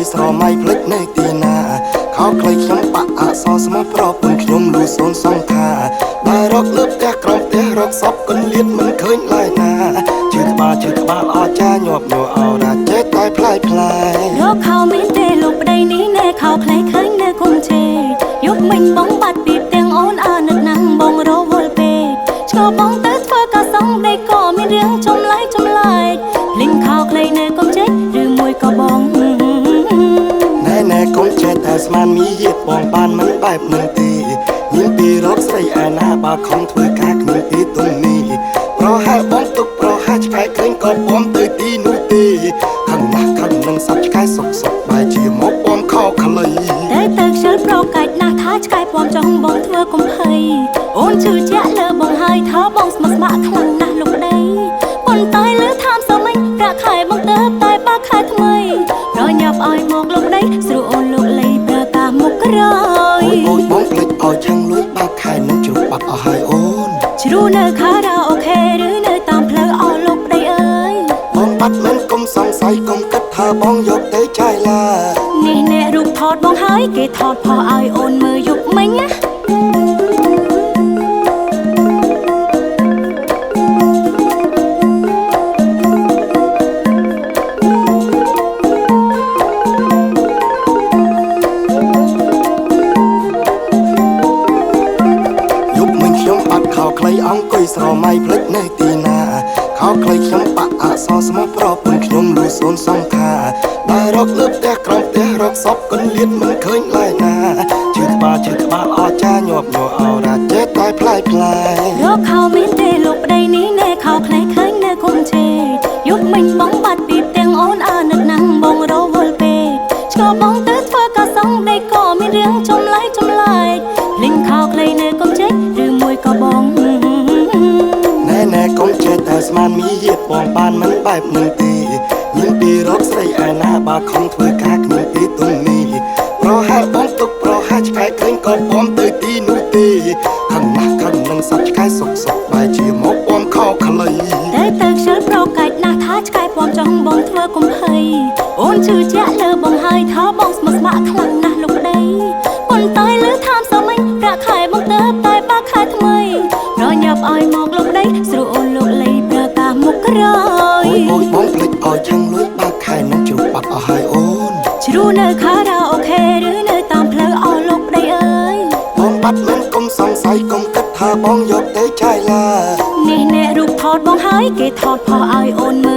យស្រមៃភ្លេចនៅទីណាខោខ្លីខ្ញុំបាក់អសរស្មោះប្រពន្ធខ្ញុំលូសូនសង្ខាដើររកលើផ្ទះក្រោមផ្ទះរកសពកលៀតមិនឃើញឡើយណាជឿក្បាលអចាញាប់ញ័រអរ៉ាចេះតែផ្លាយរកខោមានទេលោកប្តីនេះណែខោខ្លីឃើញនៅគុំជេយកមិញបងបាត់ពីផ្ទាំងអូនអានឹកណាំងបងរវល់ពេកឆ្កបងទៅធ្វើកាសងដីក៏មានរឿងចម្លែកលីងខោខ្លីនៅគុំជេឬមួយក៏បងណែកុំចេះតែស្មានមីយៀតបងបានមិនបែបនឹងទេមានពីរកស្រីឯណាបើខំធ្វើការគ្មានទីទុំនេះប្រហែលបងទុកប្រហែលឆ្កែឃើញក៏បងទៅទីនោះទេខឹងណាស់ខឹងនឹងសាប់ឆ្កែសុកបែរជាមកបងខោខ្លីតែខ្ជិលប្រកាច់ណាស់ថាឆ្កែបងចង់បងធ្វើកុំភ័យអូនជឿជាក់លើបងហើយថាបងស្មោះស្ម័គ្រខ្លាំងណាស់លោកប្តីប៉ុន្តែលើថាមសមិញប្រាក់ខែបងទៅតែបាក់ខែថ្មីប្រញាប់ឲ្យមកលោកប្តីស្រួលអូនលោកលីប្រើការមុខក្រោយអូយបងភ្លេចឲ្យឆឹងលួយបាក់ខែនឹងជ្រុះបាត់អស់ហើយអូនជ្រូនៅខារ៉ាអូខេឬនៅតាមផ្លូវអស់លោកប្តីអើយបងបាត់មិនកុំសង្ស័យកុំគិតថាបងយកទៅចាយឡានេះអ្នករូបថតបងហើយគេថតផុសឲ្យអូនមើលយប់មិញណាអង្គុយស្រមៃភ្លេចនៅទីណាខោខ្លីខ្ញុំបាក់អសរស្មោះប្រពន្ធខ្ញុំលូសូនសង្ខាដើររកលើផ្ទះក្រោមផ្ទះរកសពកលៀតមិនឃើញឡើយណាជឿក្បាលអចាញាប់ញ័រអរ៉ាចេះតែផ្លាយរកខោមានទេលោកប្តីនេះណែខោខ្លីឃើញនៅគុំជេយកមិញបងបាត់ពីផ្ទាំងអូនអានឹកណាំងបងរវល់ពេកឆ្កបងទៅធ្វើកាសងដីក៏មានរឿងចម្លែកលីងខោខ្លីនៅគុំជេឬមួយក៏បងណែកុំចេះតែស្មានមីយៀតបងបានមិនបែបនឹងទេមានពីរកស្រីឯណាបើខំធ្វើការគ្មានទីទុំនេះប្រហែលបងទុកប្រហែលឆ្កែឃើញក៏បងទៅទីនោះទេខឹងណាស់ខឹងនឹងសាប់ឆ្កែសុកបែរជាមកបងខោខ្លីតែខ្ជិលប្រកាច់ណាស់ថាឆ្កែបងចង់បងធ្វើកុំភ័យអូនជឿជាក់លើបងហើយថាបងស្មោះស្ម័គ្រខ្លាំងណាស់លោកប្តីប៉ុន្តែលើថាមសមិញប្រាក់ខែបងទៅតែបាក់ខែថ្មីប្រញាប់ឲ្យមកលោកប្តីស្រួលអូនលោកលីប្រើការមុខក្រោយអូយបងភ្លេចឲ្យឆឹងលួយបាក់ខែនឹងជ្រុះបាត់អស់ហើយអូនជ្រូនៅខារ៉ាអូខេឬនៅតាមផ្លូវអស់លោកប្តីអើយបងបាត់មិនកុំសង្ស័យកុំគិតថាបងយកទៅចាយឡានេះអ្នករូបថតបងហើយគេថតផុសឲ្យអូន